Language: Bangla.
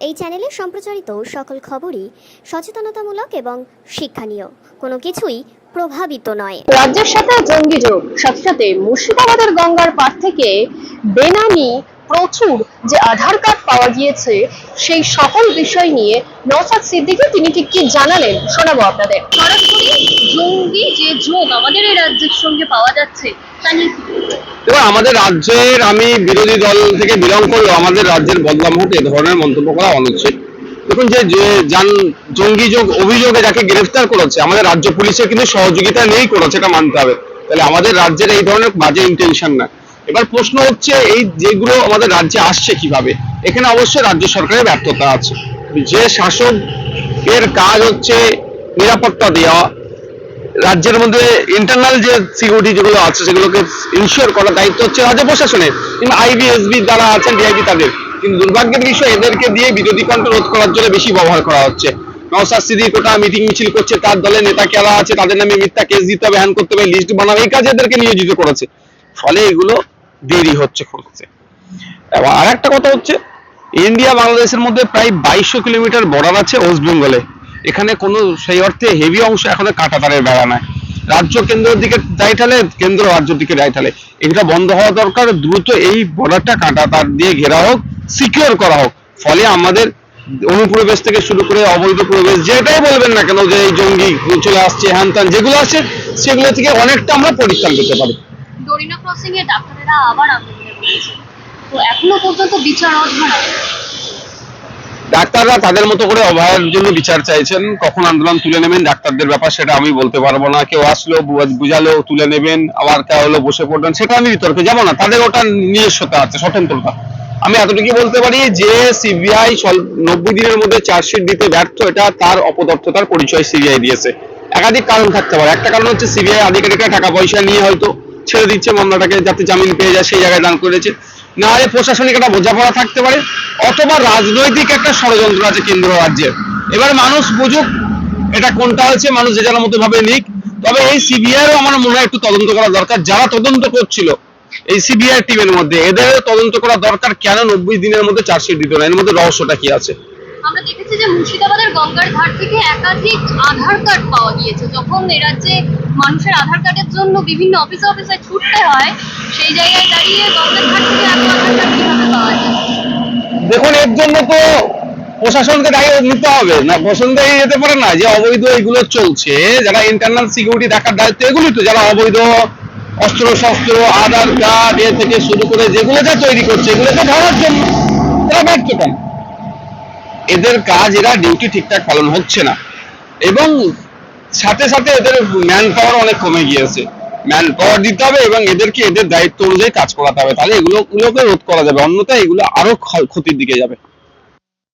এই চ্যানেলে সম্প্রচারিত সকল খবরই সচেতনতামূলক এবং শিক্ষণীয়, কোনো কিছুই প্রভাবিত নয়। রাজ্যের সাথে জঙ্গি যোগ, সাথে সাথে মুর্শিদাবাদের গঙ্গার পাড় থেকে বেনামি প্রচুর যে আধার কার্ড পাওয়া গিয়েছে, সেই সকল বিষয় নিয়ে নওশাদ সিদ্দিকী তিনি ঠিক কি জানালেন শোনাবো আপনাদের। সরাসরি জঙ্গি যে যোগ আমাদের এই রাজ্যের সঙ্গে পাওয়া যাচ্ছে তা নিয়ে এবার আমাদের রাজ্যের, আমি বিরোধী দল থেকে বিলং করলেও আমাদের রাজ্যের বদনাম হতে এ ধরনের মন্তব্য করা অনুচিত। দেখুন, যে জঙ্গি যোগ অভিযোগে যাকে গ্রেফতার করেছে আমাদের রাজ্য পুলিশের কিন্তু সহযোগিতা নেই করেছে, এটা মানতে হবে। তাহলে আমাদের রাজ্যের এই ধরনের বাজে ইন্টেনশন না। এবার প্রশ্ন হচ্ছে এই যেগুলো আমাদের রাজ্যে আসছে কিভাবে, এখানে অবশ্যই রাজ্য সরকারের ব্যর্থতা আছে। যে শাসকের কাজ হচ্ছে নিরাপত্তা দেওয়া, রাজ্যের মধ্যে ইন্টারনাল যে সিকিউরিটি যেগুলো আছে সেগুলোকে ইনশিওর করার দায়িত্ব হচ্ছে রাজ্য প্রশাসনের, কিন্তু আইবিএসবি যারা আছেন, ডিআইবি তাদের। কিন্তু দুর্ভাগ্যের বিষয়, এদেরকে দিয়ে বিরোধী কণ্ঠ রোধ করার জন্য বেশি ব্যবহার করা হচ্ছে। নওশাদ সিদ্দিকী কোটা মিটিং মিছিল করছে, তার দলের নেতা যারা আছে তাদের নামে মিথ্যা কেস দিতে হবে, হ্যান করতে হবে, লিস্ট বানাবে, এই কাজে এদেরকে নিয়োজিত করেছে। ফলে এগুলো দেরি হচ্ছে করতে। এবং আর একটা কথা হচ্ছে, ইন্ডিয়া বাংলাদেশের মধ্যে প্রায় 2200 কিলোমিটার বর্ডার আছে ওয়েস্ট বেঙ্গলে। এখানে কোনো সেই অর্থে হেভি অংশ এখনো কাঁটাতারের বেড়া নাই। রাজ্য কেন্দ্রের দিকে যাই ঠালে, কেন্দ্র রাজ্যের দিকে যাই ঠালে। এটা বন্ধ হওয়া দরকার, দ্রুত এই বর্ডারটা কাঁটাতার দিয়ে ঘেরা হোক, সিকিউর করা হোক। ফলে আমাদের অনুপ্রবেশ থেকে শুরু করে অবৈধ প্রবেশ, যেটাই বলবেন না কেন, যে এই জঙ্গি চলে আসছে, হ্যান ত্যান যেগুলো আছে, সেগুলো থেকে অনেকটা আমরা পরিত্রাণ পেতে পারি। ডোরিনা ক্রসিং এ ডাক্তারেরা আবার আন্দোলনে বসেছে, তো এখনো পর্যন্ত বিচার হয়। ডাক্তাররা তাদের মতো করে অভয়ের জন্য বিচার চাইছেন। কখন আন্দোলন তুলে নেবেন ডাক্তারদের ব্যাপার, সেটা আমি বলতে পারবো না। কেউ আসলো বুঝালো তুলে নেবেন, আবার কেউ হলো বসে পড়বেন, সেটা আমি বিতর্কে যাবো না। তাদের ওটা নিজস্বতা আছে, স্বতন্ত্রতা। আমি এতটুকু বলতে পারি যে সিবিআই 90 দিনের মধ্যে চার্জশিট দিতে ব্যর্থ, এটা তার অপদর্থতার পরিচয় সিবিআই দিয়েছে। একাধিক কারণ থাকতে পারে। একটা কারণ হচ্ছে সিবিআই আধিকারিকরা টাকা পয়সা নিয়ে হয়তো ছেড়ে দিচ্ছে মামলাটাকে, যাতে জামিন পেয়ে যায়, সেই জায়গায় দান করেছে। না হলে প্রশাসনিক একটা বোঝাপড়া থাকতে পারে, অথবা রাজনৈতিক একটা ষড়যন্ত্র আছে কেন্দ্র রাজ্যের। এবার মানুষ বুঝুক এটা কোনটা হচ্ছে, মানুষ যে যার মতো ভাবে নিক। তবে এই সিবিআইও আমার মনে হয় একটু তদন্ত করা দরকার। যারা তদন্ত করছিল এই সিবিআই টিমের মধ্যে, এদের তদন্ত করা দরকার, কেন 90 দিনের মধ্যে চার্জশিট দিত না, এর মধ্যে রহস্যটা কি আছে। আমরা দেখেছি যে মুর্শিদাবাদের গঙ্গার ধার থেকে একাধিক আধার কার্ড পাওয়া গিয়েছে। যখন এ রাজ্যে মানুষের আধার কার্ডের জন্য বিভিন্ন অফিসে ছুটতে হয়, সেই জায়গায় দাঁড়িয়ে গঙ্গার ধার থেকে এত আধার কার্ড কিভাবে পাওয়া যায়? দেখুন, এর জন্য তো প্রশাসনকে দায়ী নিতে হবে না, প্রশাসন দায়ী যেতে পারে না। যে অবৈধ এগুলো চলছে, যারা ইন্টারনাল সিকিউরিটি দেখার দায়িত্ব, এগুলোই তো যারা অবৈধ অস্ত্র শস্ত্র, আধার কার্ড এ থেকে শুরু করে যেগুলো যা তৈরি করছে, এগুলোকে ধরার জন্য এরা ব্যর্থ কেন? এদের কাজ, এরা ডিউটি ঠিকঠাক পালন হচ্ছে না। এবং সাথে সাথে এদের ম্যান পাওয়ার অনেক কমে গিয়েছে। ম্যান পাওয়ার দিতে হবে এবং এদেরকে এদের দায়িত্ব অনুযায়ী কাজ করাতে হবে, তাহলে এগুলোকে রোধ করা যাবে। অন্যথায় এগুলো আরো ক্ষতির দিকে যাবে।